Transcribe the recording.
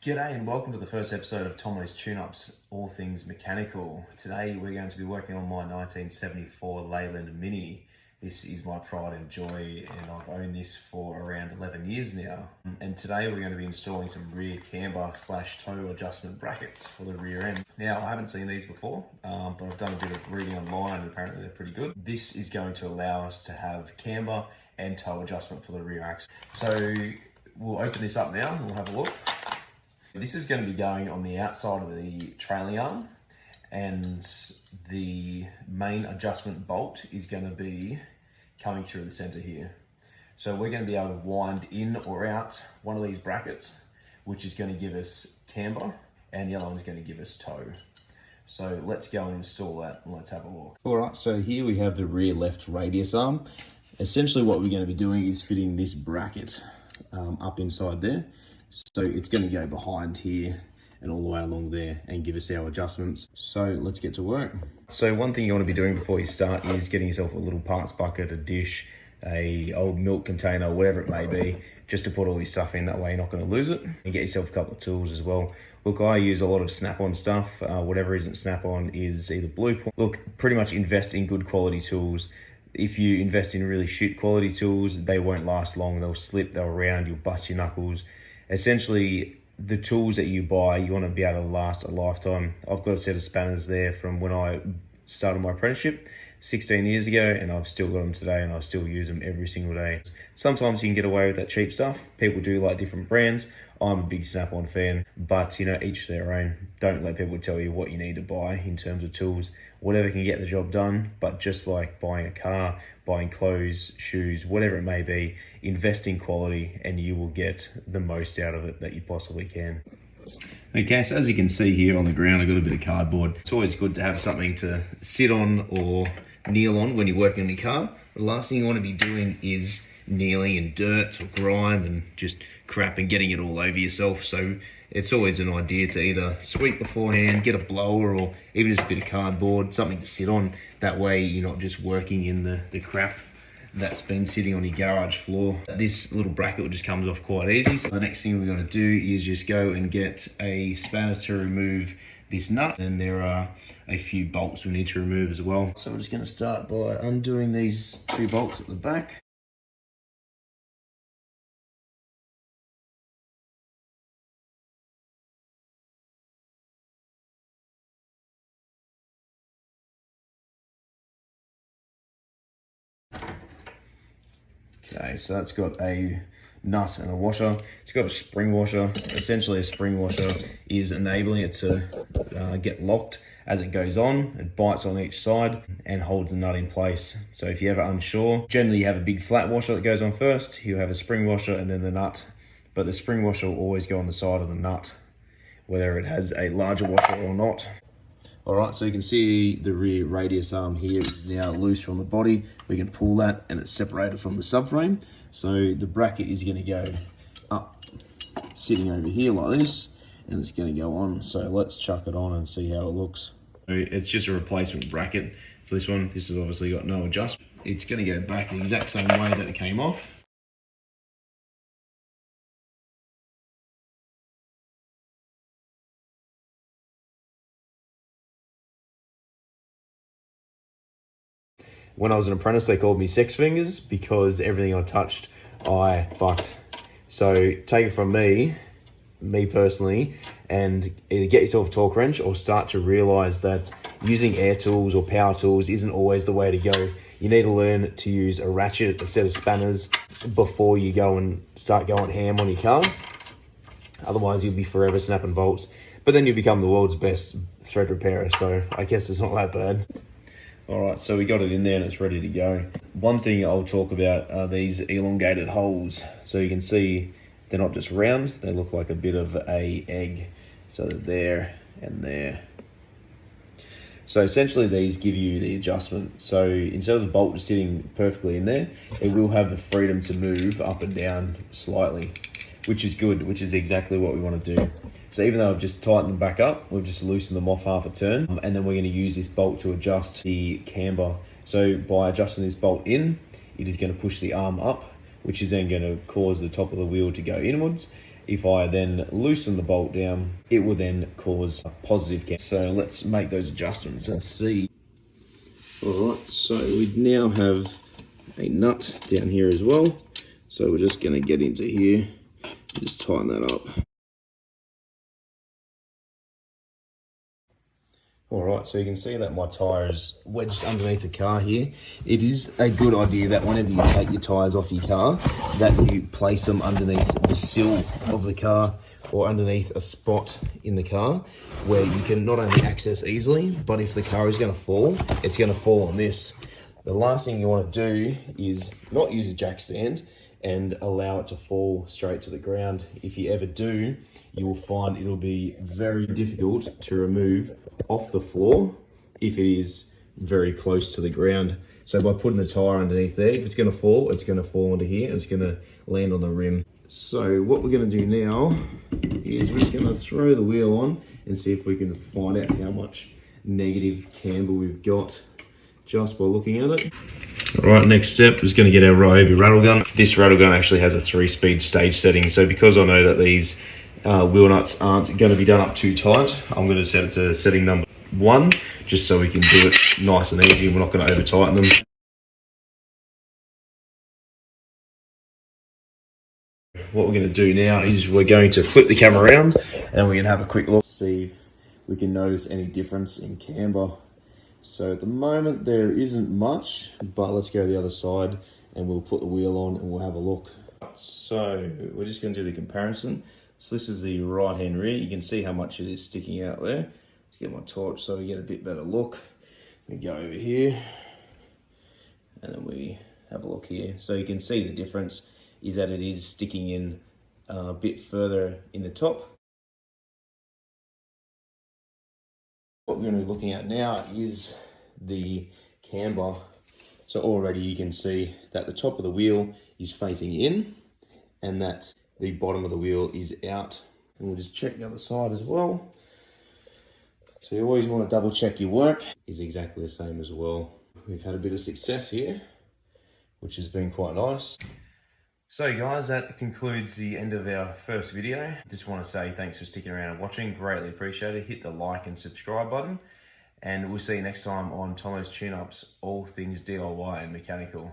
G'day and welcome to the first episode of Tomo's Tune-Ups, all things mechanical. Today we're going to be working on my 1974 Leyland Mini. This is my pride and joy, and I've owned this for around 11 years now. And today we're going to be installing some rear camber / toe adjustment brackets for the rear end. Now, I haven't seen these before, but I've done a bit of reading online and apparently they're pretty good. This is going to allow us to have camber and toe adjustment for the rear axle. So we'll open this up now and we'll have a look. This is going to be going on the outside of the trailing arm, and the main adjustment bolt is going to be coming through the center here. So we're going to be able to wind in or out one of these brackets, which is going to give us camber, and the other one's going to give us toe. So let's go and install that and let's have a look. All right, so here we have the rear left radius arm. Essentially what we're going to be doing is fitting this bracket up inside there. So it's going to go behind here and all the way along there and give us our adjustments. So let's get to work. So one thing you want to be doing before you start is getting yourself a little parts bucket, a dish, a old milk container, whatever it may be, just to put all your stuff in. That way you're not going to lose it. And get yourself a couple of tools as well. Look, I use a lot of snap-on stuff. Whatever isn't snap-on is either Bluepoint. Look, pretty much invest in good quality tools. If you invest in really shit quality tools, they won't last long. They'll slip, they'll round, you'll bust your knuckles. Essentially, the tools that you buy, you want to be able to last a lifetime. I've got a set of spanners there from when I started my apprenticeship 16 years ago, and I've still got them today, and I still use them every single day. Sometimes you can get away with that cheap stuff. People do like different brands. I'm a big Snap-on fan, but each their own. Don't let people tell you what you need to buy in terms of tools. Whatever can get the job done, but just like buying a car, buying clothes, shoes, whatever it may be, invest in quality and you will get the most out of it that you possibly can. Okay, so as you can see here on the ground, I've got a bit of cardboard. It's always good to have something to sit on or kneel on when you're working on your car. The last thing you want to be doing is kneeling in dirt or grime and just crap and getting it all over yourself. So it's always an idea to either sweep beforehand, get a blower, or even just a bit of cardboard, something to sit on. That way you're not just working in the crap that's been sitting on your garage floor. This little bracket just comes off quite easy. So the next thing we're going to do is just go and get a spanner to remove this nut, and there are a few bolts we need to remove as well. So we're just going to start by undoing these two bolts at the back. Okay, so that's got a nut and a washer. It's got a spring washer. Essentially, a spring washer is enabling it to get locked as it goes on. It bites on each side and holds the nut in place. So if you're ever unsure, generally you have a big flat washer that goes on first. You have a spring washer and then the nut. But the spring washer will always go on the side of the nut, whether it has a larger washer or not. All right, so you can see the rear radius arm here is now loose from the body. We can pull that and it's separated from the subframe. So the bracket is going to go up, sitting over here like this, and it's going to go on. So let's chuck it on and see how it looks. So it's just a replacement bracket for this one. This has obviously got no adjustment. It's going to go back the exact same way that it came off. When I was an apprentice, they called me sex fingers because everything I touched, I fucked. So take it from me personally, and either get yourself a torque wrench or start to realize that using air tools or power tools isn't always the way to go. You need to learn to use a ratchet, a set of spanners before you go and start going ham on your car. Otherwise, you'll be forever snapping bolts. But then you become the world's best thread repairer, so I guess it's not that bad. All right, so we got it in there and it's ready to go. One thing I'll talk about are these elongated holes. So you can see they're not just round, they look like a bit of a egg. So they're there and there. So essentially these give you the adjustment. So instead of the bolt just sitting perfectly in there, it will have the freedom to move up and down slightly, which is good, which is exactly what we want to do. So even though I've just tightened them back up, we've just loosened them off half a turn, and then we're going to use this bolt to adjust the camber. So by adjusting this bolt in, it is going to push the arm up, which is then going to cause the top of the wheel to go inwards. If I then loosen the bolt down, it will then cause a positive camber. So let's make those adjustments and see. All right, so we now have a nut down here as well. So we're just going to get into here and just tighten that up. All right, so you can see that my tyre is wedged underneath the car here. It is a good idea that whenever you take your tyres off your car, that you place them underneath the sill of the car or underneath a spot in the car where you can not only access easily, but if the car is going to fall, it's going to fall on this. The last thing you want to do is not use a jack stand and allow it to fall straight to the ground. If you ever do, you will find it'll be very difficult to remove off the floor if it is very close to the ground. So by putting the tyre underneath there, if it's going to fall onto here and it's going to land on the rim. So what we're going to do now is we're just going to throw the wheel on and see if we can find out how much negative camber we've got just by looking at it. All right, next step is going to get our Ryobi rattle gun. This rattle gun actually has a 3-speed stage setting. So because I know that these wheel nuts aren't going to be done up too tight, I'm going to set it to setting number 1, just so we can do it nice and easy and we're not going to over tighten them. What we're going to do now is we're going to flip the camera around and we're going to have a quick look, see if we can notice any difference in camber. So at the moment there isn't much, but let's go to the other side and we'll put the wheel on and we'll have a look. So we're just going to do the comparison. So this is the right hand rear. You can see how much it is sticking out there. Let's get my torch so we get a bit better look. We go over here and then we have a look here. So you can see the difference is that it is sticking in a bit further in the top. What we're going to be looking at now is the camber. So already you can see that the top of the wheel is facing in and that the bottom of the wheel is out. And we'll just check the other side as well. So you always want to double check your work. Is exactly the same as well. We've had a bit of success here, which has been quite nice. So guys, that concludes the end of our first video. Just want to say thanks for sticking around and watching. Greatly appreciate it. Hit the like and subscribe button. And we'll see you next time on Tomo's Tune-Ups, all things DIY and mechanical.